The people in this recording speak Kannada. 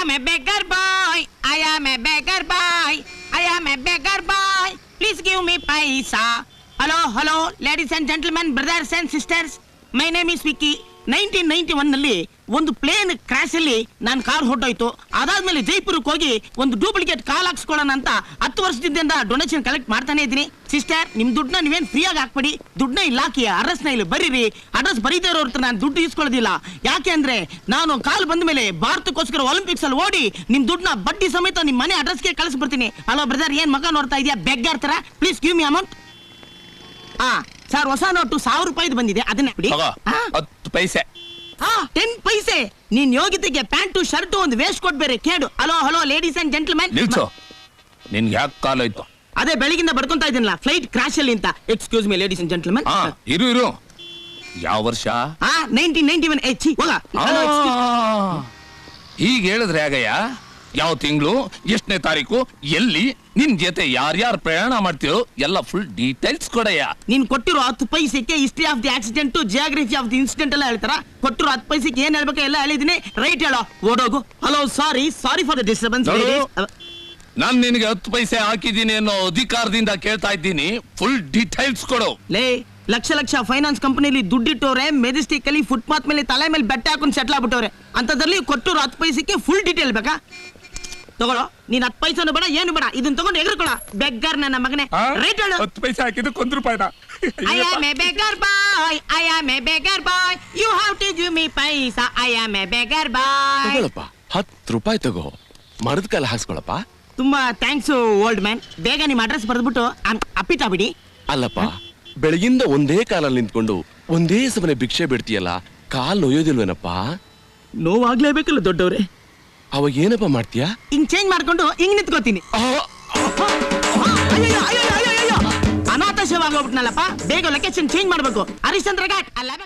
am a beggar boy. I am a beggar boy. I am a beggar boy. Please give me paisa. Hello, ladies and gentlemen, brothers and sisters. My name is Vicky. 1991 ನಲ್ಲಿ ಒಂದು ಪ್ಲೇನ್ ಕ್ರಾಶ್ ಅಲ್ಲಿ ನಾನು ಕಾರ್ ಹೊರಟೋಯ್ತು. ಅದಾದ್ಮೇಲೆ ಜೈಪುರಕ್ಕೆ ಹೋಗಿ ಒಂದು ಡೂಪ್ಲಿಕೇಟ್ ಕಾಲ್ ಹಾಕ್ಸ್ಕೊಳ್ಳೋಣ ಅಂತ 10 ವರ್ಷದಿಂದ ಡೊನೇಷನ್ ಕಲೆಕ್ಟ್ ಮಾಡ್ತಾನೆ ಇದ್ದೀನಿ. ಸಿಸ್ಟರ್, ನಿಮ್ ದುಡ್ಡನ್ನ ನೀವೇನ್ ಫ್ರೀ ಆಗಿ ಹಾಕ್ಬೇಡಿ, ದುಡ್ಡನ್ನ ಇಲ್ಲಿ ಹಾಕಿ ಅಡ್ರೆಸ್ನ ಇಲ್ಲಿ ಬರೀರಿ. ಅಡ್ರೆಸ್ ಬರೀದೇ ಇರೋ ಹತ್ರ ನಾನು ದುಡ್ಡು ಇಸ್ಕೊಳ್ಳೋದಿಲ್ಲ. ಯಾಕೆ ಅಂದ್ರೆ ನಾನು ಕಾಲ್ ಬಂದ ಮೇಲೆ ಭಾರತಕ್ಕೋಸ್ಕರ ಒಲಿಂಪಿಕ್ಸ್ ಅಲ್ಲಿ ಓಡಿ ನಿಮ್ ದುಡ್ಡನ್ನ ಬಡ್ಡಿ ಸಮೇತ ನಿಮ್ ಮನೆ ಅಡ್ರೆಸ್ಗೆ ಕಳಿಸ್ಬಿಡ್ತೀನಿ. ಹಲೋ ಬ್ರದರ್, ಏನ್ ಮಗ ನೋಡ್ತಾ ಇದೆಯಾ ಬೆಗ್ಗಾರ್ ತರ? Please give me amount. Sir, ಹೊಸ ನೋಟು 1000 ರೂಪಾಯಿದು ಬಂದಿದೆ, ಅದನ್ನ ಬಿಡಿ. 10 ಪೈಸೆ. 10 ಪೈಸೆ. ನೀನ್ ಯೋಗ್ಯತೆಗೆ ಪ್ಯಾಂಟು ಶರ್ಟು ಒಂದು ವೇಸ್ಟ್ ಕೊಟ್ ಬೇರೆ ಕೇಳು. Hello ladies and gentlemen. ನಿನ್ಗೆ ಯಾಕೆ ಕಾಲಾಯ್ತು? ಅದೇ ಬೆಳಗಿಂದ ಬಡ್ಕೊಂತಾ ಇದ್ದೀನಲ್ಲ, ಫ್ಲೈಟ್ ಕ್ರಾಶ್ ಅಲ್ಲಿ ಅಂತ. Excuse me ladies and gentlemen. ಇರು. ಯಾವ ವರ್ಷ? 1991. ಈಗ ಹೇಳಿದ್ರೆ ಆಗಯ್ಯ, ಯಾವ ತಿಂಗಳು, ಎಷ್ಟನೇ ತಾರೀಕು, ಎಲ್ಲಿ, ನಿನ್ ಜೊತೆ ಯಾರ್ಯಾರು ಪ್ರಯಾಣ ಮಾಡ್ತೀರೋ ಎಲ್ಲ ಫುಲ್ ಡೀಟೇಲ್ಸ್ ಕೊಡಯ್ಯ. ನೀನ್ ಕೊಟ್ಟಿರೋ 10 ಪೈಸೆಗೆ history of the accident, geography of the incident ಎಲ್ಲ ಹೇಳ್ತಾರ. ಕೊಟ್ಟಿರೋ 10 ಪೈಸೆಗೆ ಏನ್ ಹೇಳ್ಬೇಕು ಎಲ್ಲ ಹೇಳಿದೀನಿ. ರೈಟ್ ಹೇಳೋ, ಓಡೋಗು. Hello, sorry for the disturbance. ನಾನ್ ನಿನಗೆ 10 ಪೈಸೆ ಹಾಕಿದ್ದೀನಿ ಅನ್ನೋ ಅಧಿಕಾರದಿಂದ ಕೇಳ್ತಾ ಇದ್ದೀನಿ. ಫುಲ್ ಡೀಟೇಲ್ಸ್ ಕೊಡು. ಲಕ್ಷ ಫೈನಾನ್ಸ್ ಕಂಪನಿಲಿ ದುಡ್ಡಿಟ್ಟವ್ರೆ, ಮೆಜೆಸ್ಟಿಕ್ ಅಲ್ಲಿ ಫುಟ್ಪಾತ್ ಮೇಲೆ ತಲೆ ಮೇಲೆ ಬೆಟ್ಟ ಹಾಕೊಂಡು ಸೆಟ್ಲ್ ಆಗ್ಬಿಟ್ಟವ್ರೆ. ಅಂತದ್ರಲ್ಲಿ ಕೊಟ್ಟರು 10 ಪೈಸೆಗೆ ಫುಲ್ ಡೀಟೇಲ್ ಬೇಕಾ? ತಗೊಳ್ಳೋ, ನೀನ್ 10 ಪೈಸೆನು ಬೇಡ, ಏನು ಬೇಡ, ಇದನ್ನ ತಗೊಂಡು ಎಗರ್ಕೊಳ. ಬೆಗ್ಗರ್ ನನ್ನ ಮಗನೇ. ರೈಟ್ ಹೇಳು. 10 ಪೈಸೆ ಹಾಕಿದ್ದಕ್ಕೆ 1 ರೂಪಾಯಿನ. I am a beggar boy. I am a beggar boy. You have to give me paisa. I am a beggar boy. ತಗೊಳಪ್ಪ, 10 ರೂಪಾಯಿ ತಗೋ, ಮರದ ಕಾಲ ಹಾಕ್ಸ್ಕೊಳಪ್ಪ. ತುಂಬಾ ಥ್ಯಾಂಕ್ಸ್ ಓಲ್ಡ್ ಮ್ಯಾನ್. ಬೇಗ ನಿಮ್ ಅಡ್ರೆಸ್ ಬರೆದ್ಬಿಟ್ಟು ಅಪ್ಪಿಟ ಬಿಡಿ. ಅಲ್ಲಪ್ಪ, ಬೆಳಗಿಂದ ಒಂದೇ ಕಾಲಲ್ಲಿ ನಿಂತ್ಕೊಂಡು ಒಂದೇ ಸಮನೆ ಭಿಕ್ಷೆ ಬಿಡ್ತೀಯಲ್ಲ, ಕಾಲ್ ನೋಯೋದಿಲ್ವೇನಪ್ಪ? ನೋವಾಗ್ಲೇಬೇಕಲ್ಲ ದೊಡ್ಡವ್ರೆ. ಅವಾಗ ಏನಪ್ಪ ಮಾಡ್ತೀಯಾ? ಹಿಂಗ್ ಚೇಂಜ್ ಮಾಡ್ಕೊಂಡು ಹಿಂಗ್ ನಿಂತ್ಕೋತೀನಿ. ಅನಾಥ ಸೇವೆ ಆಗೋಗ್ಬಿಟ್ನಲ್ಲಪ್ಪ. ಬೇಗ ಲೊಕೇಶನ್ ಚೇಂಜ್ ಮಾಡ್ಬೇಕು. ಹರಿಶ್ಚಂದ್ರ ಘಾಟ್ ಅಲ್ಲ.